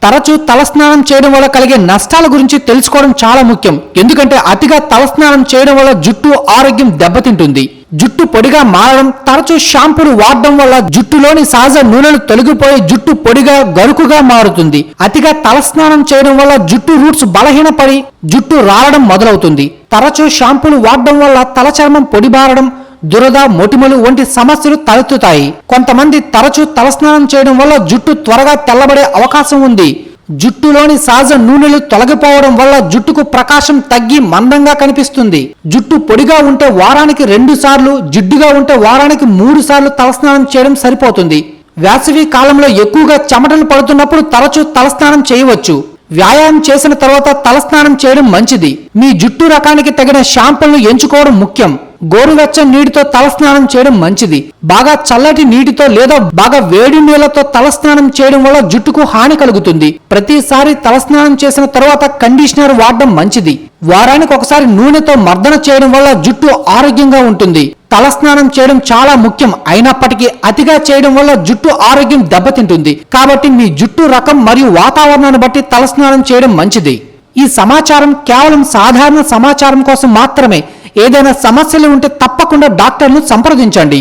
తరచూ తలస్నానం చేయడం వల్ల కలిగే నష్టాల గురించి తెలుసుకోవడం చాలా ముఖ్యం. ఎందుకంటే అతిగా తలస్నానం చేయడం వల్ల జుట్టు ఆరోగ్యం దెబ్బతింటుంది. జుట్టు పొడిగా మారడం, తరచూ షాంపూలు వాడడం వల్ల జుట్టులోని సహజ నూనెలు తొలగిపోయి జుట్టు పొడిగా గరుకుగా మారుతుంది. అతిగా తలస్నానం చేయడం వల్ల జుట్టు రూట్స్ బలహీనపడి జుట్టు రాలడం మొదలవుతుంది. తరచూ షాంపూలు వాడడం వల్ల తల చర్మం పొడిబారడం, దురద, మొటిమలు వంటి సమస్యలు తలెత్తుతాయి. కొంతమంది తరచూ తలస్నానం చేయడం వల్ల జుట్టు త్వరగా తెల్లబడే అవకాశం ఉంది. జుట్టులోని సహజ నూనెలు తొలగిపోవడం వల్ల జుట్టుకు ప్రకాశం తగ్గి మందంగా కనిపిస్తుంది. జుట్టు పొడిగా ఉంటే వారానికి 2 సార్లు, జిడ్డుగా ఉంటే వారానికి 3 సార్లు తలస్నానం చేయడం సరిపోతుంది. వేసవి కాలంలో ఎక్కువగా చెమటలు పడుతున్నప్పుడు తరచూ తలస్నానం చేయవచ్చు. వ్యాయామం చేసిన తర్వాత తలస్నానం చేయడం మంచిది. మీ జుట్టు రకానికి తగిన షాంపూలను ఎంచుకోవడం ముఖ్యం. గోరువెచ్చని నీటితో తలస్నానం చేయడం మంచిది. బాగా చల్లటి నీటితో లేదా బాగా వేడి నీళ్లతో తలస్నానం చేయడం వల్ల జుట్టుకు హాని కలుగుతుంది. ప్రతిసారి తలస్నానం చేసిన తర్వాత కండిషనర్ వాడడం మంచిది. వారానికి ఒకసారి నూనెతో మర్దన చేయడం వల్ల జుట్టు ఆరోగ్యంగా ఉంటుంది. తలస్నానం చేయడం చాలా ముఖ్యం. అయినప్పటికీ అతిగా చేయడం వల్ల జుట్టు ఆరోగ్యం దెబ్బతింటుంది. కాబట్టి మీ జుట్టు రకం మరియు వాతావరణాన్ని బట్టి తలస్నానం చేయడం మంచిది. ఈ సమాచారం కేవలం సాధారణ సమాచారం కోసం మాత్రమే. ఏదైనా సమస్యలు ఉంటే తప్పకుండా డాక్టర్ను సంప్రదించండి.